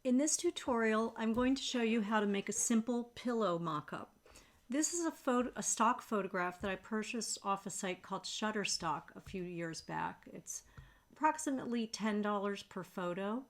In this tutorial, I'm going to show you how to make a simple pillow mock-up. This is a stock photograph that I purchased off a site called Shutterstock a few years back. It's approximately $10 per photo,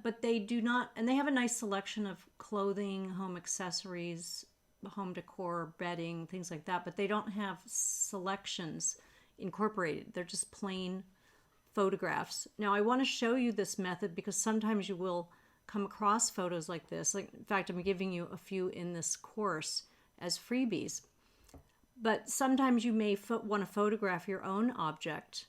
but they do not, and they have a nice selection of clothing, home accessories, home decor, bedding, things like that, but they don't have selections incorporated. They're just plain photographs. Now I want to show you this method because sometimes you will come across photos like this. Like, in fact, I'm giving you a few in this course as freebies. But sometimes you may want to photograph your own object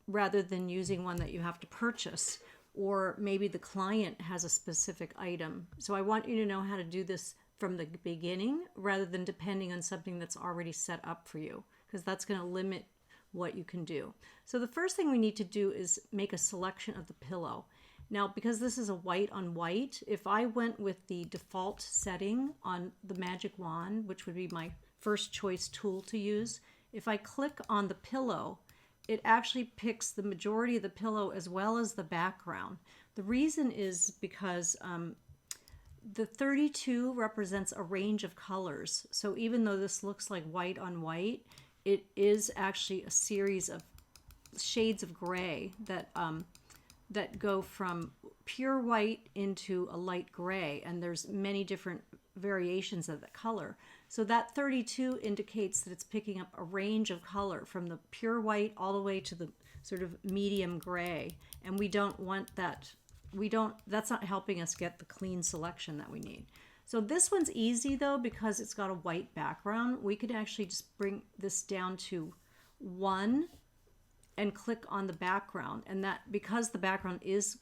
rather than using one that you have to purchase, or maybe the client has a specific item. So I want you to know how to do this from the beginning rather than depending on something that's already set up for you, because that's going to limit what you can do. So the first thing we need to do is make a selection of the pillow. Now, because this is a white on white, if I went with the default setting on the magic wand, which would be my first choice tool to use, if I click on the pillow, it actually picks the majority of the pillow as well as the background. The reason is because the 32 represents a range of colors. So even though this looks like white on white, it is actually a series of shades of gray that go from pure white into a light gray, and there's many different variations of the color. So that 32 indicates that it's picking up a range of color from the pure white all the way to the sort of medium gray, and we don't want that. That's not helping us get the clean selection that we need. So this one's easy though because it's got a white background. We could actually just bring this down to 1 and click on the background, and that, because the background is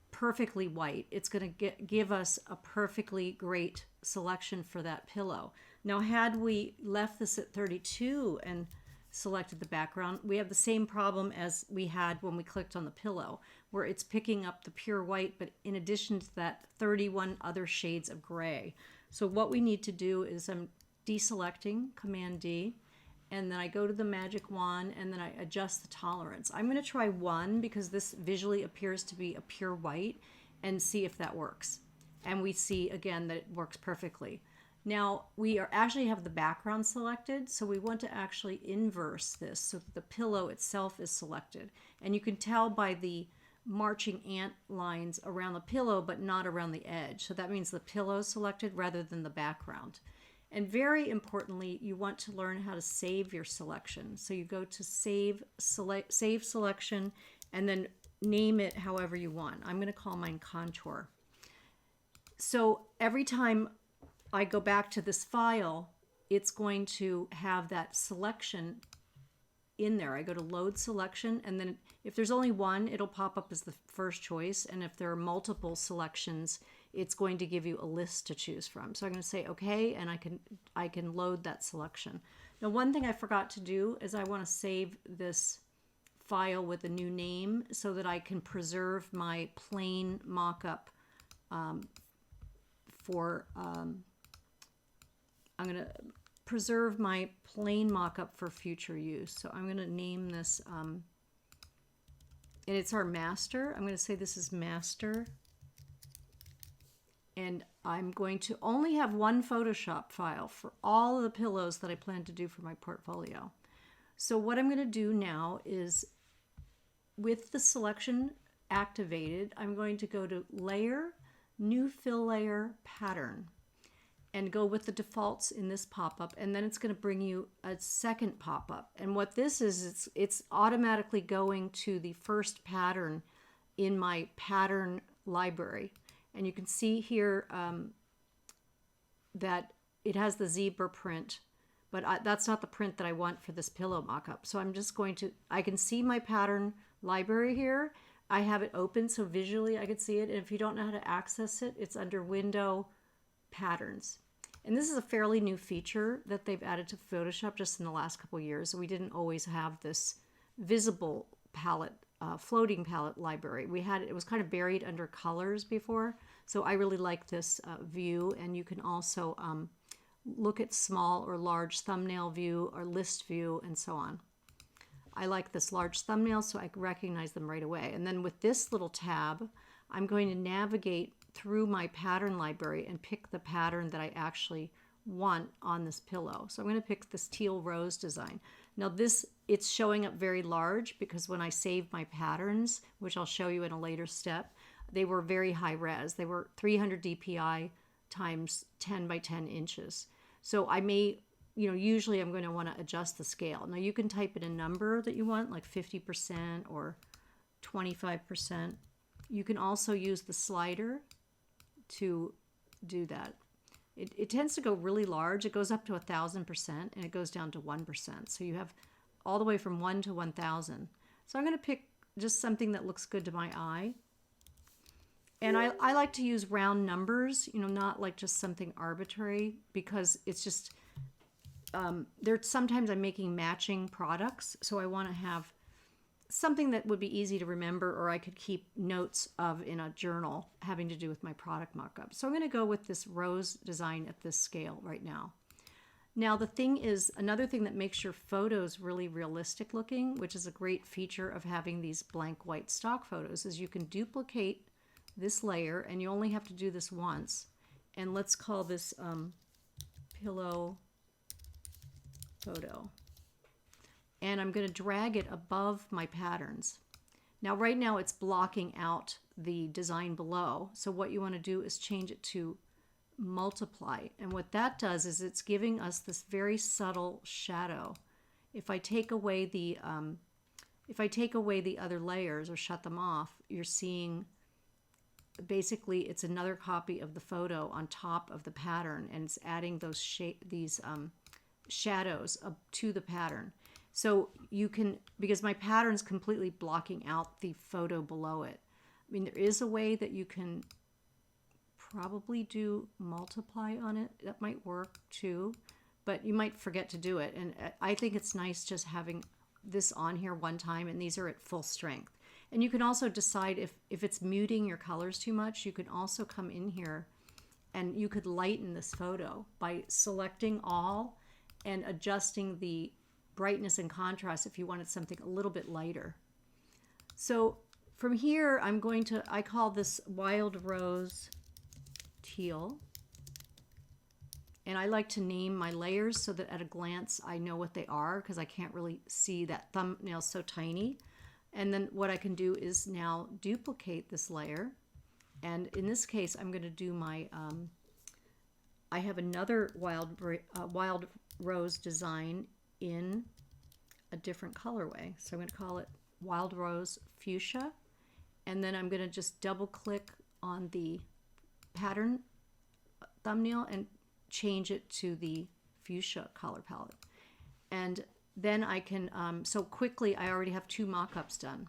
perfectly white, it's going to give us a perfectly great selection for that pillow. Now, had we left this at 32 and selected the background, we have the same problem as we had when we clicked on the pillow, where it's picking up the pure white, but in addition to that, 31 other shades of gray. So what we need to do is I'm deselecting, Command D, and then I go to the magic wand and then I adjust the tolerance. I'm going to try 1 because this visually appears to be a pure white, and see if that works. And we see again that it works perfectly. Now we actually have the background selected, so we want to actually inverse this so that the pillow itself is selected. And you can tell by the marching ant lines around the pillow but not around the edge. So that means the pillow is selected rather than the background. And very importantly, you want to learn how to save your selection. So you go to save selection and then name it however you want. I'm going to call mine contour. So every time I go back to this file, it's going to have that selection in there. I go to load selection, and then if there's only one, it'll pop up as the first choice, and if there are multiple selections, it's going to give you a list to choose from. So I'm going to say okay, and I can load that selection. Now, one thing I forgot to do is I want to save this file with a new name so that I can preserve my plain mock-up I'm going to preserve my plain mock-up for future use. So I'm going to name this, and it's our master. I'm going to say this is master. And I'm going to only have one Photoshop file for all of the pillows that I plan to do for my portfolio. So what I'm going to do now is, with the selection activated, I'm going to go to Layer, New Fill Layer, Pattern, and go with the defaults in this pop-up, and then it's going to bring you a second pop-up. And what this is, it's automatically going to the first pattern in my pattern library. And you can see here that it has the zebra print, but that's not the print that I want for this pillow mock-up. So I'm just going to, I can see my pattern library here. I have it open so visually I can see it. And if you don't know how to access it, it's under Window, Patterns. And this is a fairly new feature that they've added to Photoshop just in the last couple of years. We didn't always have this visible palette, floating palette library. We had it was kind of buried under colors before. So I really like this view, and you can also look at small or large thumbnail view or list view and so on. I like this large thumbnail so I can recognize them right away. And then with this little tab, I'm going to navigate through my pattern library and pick the pattern that I actually want on this pillow. So I'm going to pick this teal rose design. Now this, it's showing up very large because when I save my patterns, which I'll show you in a later step, they were very high res. They were 300 DPI times 10 by 10 inches. So I may, usually I'm going to want to adjust the scale. Now you can type in a number that you want, like 50% or 25%. You can also use the slider to do that. It tends to go really large. It goes up to 1,000% and it goes down to 1%. So you have all the way from 1 to 1,000. So I'm going to pick just something that looks good to my eye. And I like to use round numbers, not like just something arbitrary, because it's just, sometimes I'm making matching products. So I want to have something that would be easy to remember, or I could keep notes of in a journal having to do with my product mock-up. So I'm going to go with this rose design at this scale right now. Now the thing is, another thing that makes your photos really realistic looking, which is a great feature of having these blank white stock photos, is you can duplicate this layer, and you only have to do this once. And let's call this pillow photo. And I'm going to drag it above my patterns. Now right now it's blocking out the design below. So what you want to do is change it to multiply. And what that does is it's giving us this very subtle shadow. If I take away the other layers or shut them off, you're seeing basically it's another copy of the photo on top of the pattern, and it's adding those shadows up to the pattern. So you can, because my pattern's completely blocking out the photo below it. I mean, there is a way that you can probably do multiply on it. That might work too, but you might forget to do it. And I think it's nice just having this on here one time, and these are at full strength. And you can also decide if it's muting your colors too much, you can also come in here and you could lighten this photo by selecting all and adjusting the brightness and contrast if you wanted something a little bit lighter. So from here, I call this Wild Rose Teal. And I like to name my layers so that at a glance I know what they are, because I can't really see that thumbnail so tiny. And then what I can do is now duplicate this layer. And in this case, I'm going to do my, I have another Wild Rose design in a different colorway. So I'm going to call it Wild Rose Fuchsia. And then I'm going to just double click on the pattern thumbnail and change it to the fuchsia color palette. And then I can, so quickly I already have 2 mock-ups done.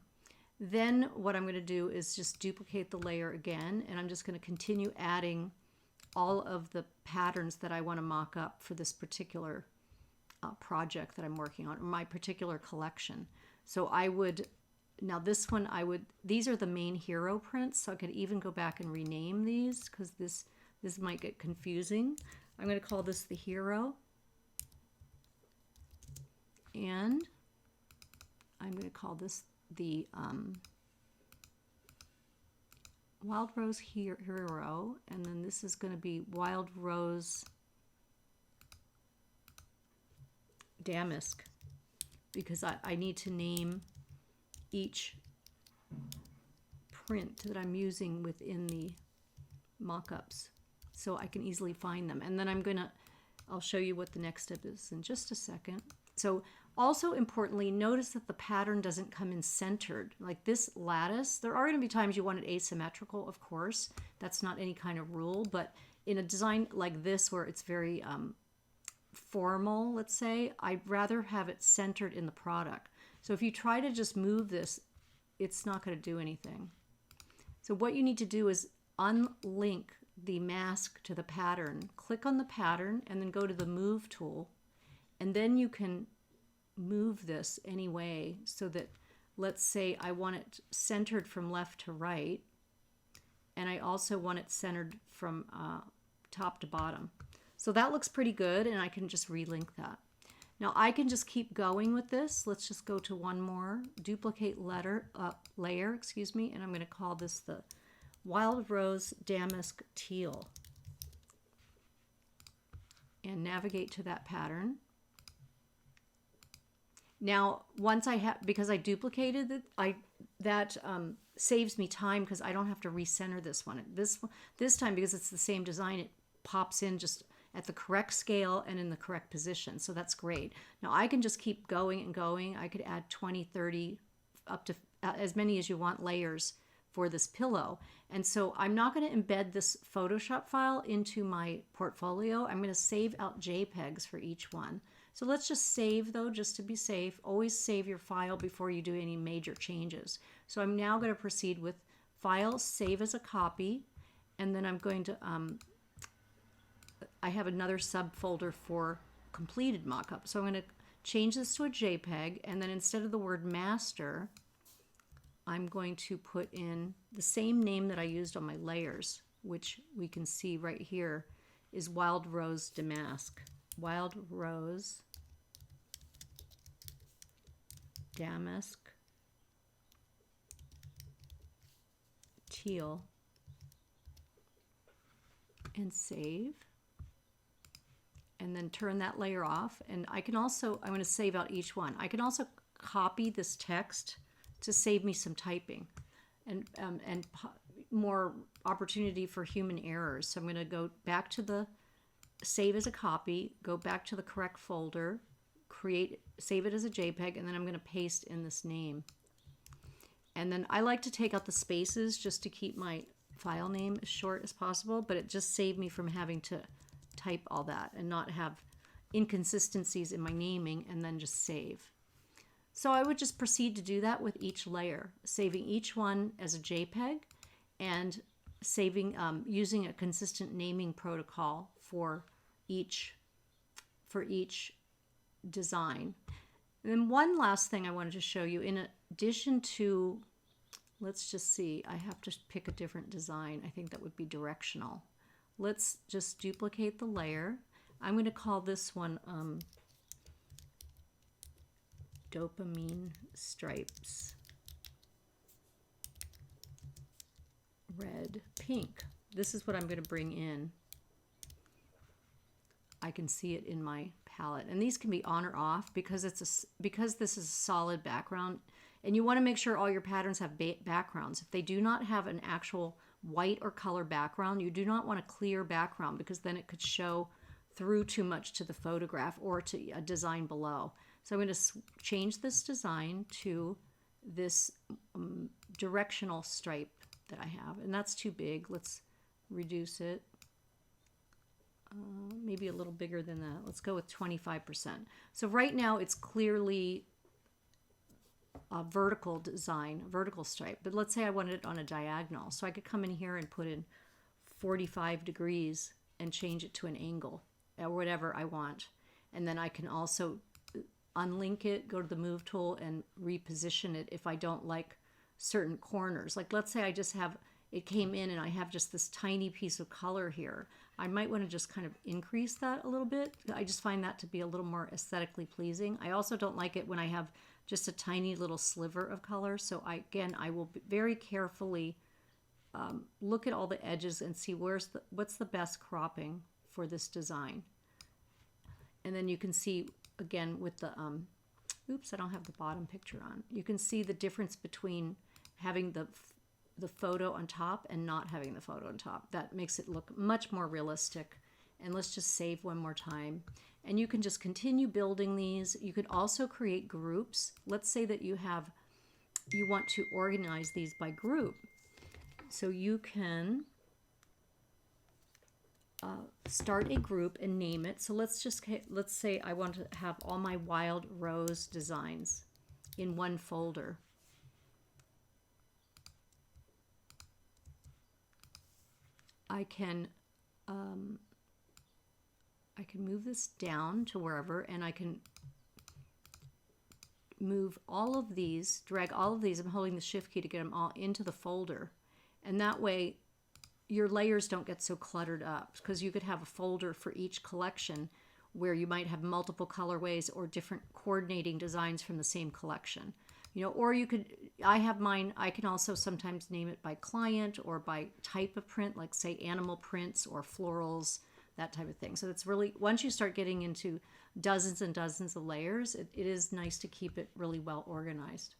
Then what I'm going to do is just duplicate the layer again, and I'm just going to continue adding all of the patterns that I want to mock up for this particular project that I'm working on, or my particular collection. So I would, now this one these are the main hero prints, so I could even go back and rename these, because this might get confusing. I'm going to call this the hero. And I'm going to call this the Wild Rose Hero, and then this is going to be Wild Rose Damask, because I need to name each print that I'm using within the mock-ups so I can easily find them. And then I'll show you what the next step is in just a second. So also importantly, notice that the pattern doesn't come in centered. Like this lattice, there are going to be times you want it asymmetrical, of course. That's not any kind of rule, but in a design like this where it's very formal, let's say, I'd rather have it centered in the product. So if you try to just move this, it's not going to do anything. So what you need to do is unlink the mask to the pattern. Click on the pattern and then go to the Move tool. And then you can move this any way so that, let's say I want it centered from left to right, and I also want it centered from top to bottom. So that looks pretty good, and I can just relink that. Now I can just keep going with this. Let's just go to one more. Duplicate layer, and I'm going to call this the Wild Rose Damask Teal. And navigate to that pattern. Now, once I have, because I duplicated it, that saves me time because I don't have to recenter this one. This time, because it's the same design, it pops in just at the correct scale and in the correct position. So that's great. Now I can just keep going and going. I could add 20, 30, up to as many as you want layers for this pillow. And so I'm not going to embed this Photoshop file into my portfolio. I'm going to save out JPEGs for each one. So let's just save though, just to be safe. Always save your file before you do any major changes. So I'm now going to proceed with File, Save as a Copy, and then I'm going to, I have another subfolder for completed mockup. So I'm going to change this to a JPEG, and then instead of the word master, I'm going to put in the same name that I used on my layers, which we can see right here is Wild Rose Damask. Wild Rose Damask Teal, and save, and then turn that layer off. And I can also, I'm going to save out each one. I can also copy this text to save me some typing and more opportunity for human errors. So I'm going to go back to the save as a copy, go back to the correct folder, save it as a JPEG, and then I'm going to paste in this name. And then I like to take out the spaces just to keep my file name as short as possible, but it just saved me from having to type all that and not have inconsistencies in my naming, and then just save. So I would just proceed to do that with each layer, saving each one as a JPEG and saving, using a consistent naming protocol for each design. And then one last thing I wanted to show you, in addition to, let's just see, I have to pick a different design. I think that would be directional. Let's just duplicate the layer. I'm going to call this one Dopamine Stripes Red Pink. This is what I'm going to bring in. I can see it in my palette, and these can be on or off because because this is a solid background, and you want to make sure all your patterns have backgrounds. If they do not have an actual white or color background, you do not want a clear background because then it could show through too much to the photograph or to a design below. So I'm going to change this design to this directional stripe that I have, and that's too big. Let's reduce it. Maybe a little bigger than that. Let's go with 25%. So right now it's clearly a vertical design, a vertical stripe, but let's say I wanted it on a diagonal. So I could come in here and put in 45 degrees and change it to an angle or whatever I want. And then I can also unlink it, go to the move tool, and reposition it if I don't like certain corners. Like let's say I just have, it came in and I have just this tiny piece of color here. I might want to just kind of increase that a little bit. I just find that to be a little more aesthetically pleasing. I also don't like it when I have just a tiny little sliver of color. So I will very carefully look at all the edges and see what's the best cropping for this design. And then you can see again with the, oops, I don't have the bottom picture on. You can see the difference between having the photo on top and not having the photo on top. That makes it look much more realistic. And let's just save one more time. And you can just continue building these. You could also create groups. Let's say that you want to organize these by group. So you can start a group and name it. So let's say I want to have all my Wild Rose designs in one folder. I can move this down to wherever, and I can move all of these, drag all of these. I'm holding the shift key to get them all into the folder. And that way your layers don't get so cluttered up, because you could have a folder for each collection where you might have multiple colorways or different coordinating designs from the same collection. You know, or you could, I have mine, I can also sometimes name it by client or by type of print, like say animal prints or florals, that type of thing. So it's really, once you start getting into dozens and dozens of layers, it is nice to keep it really well organized.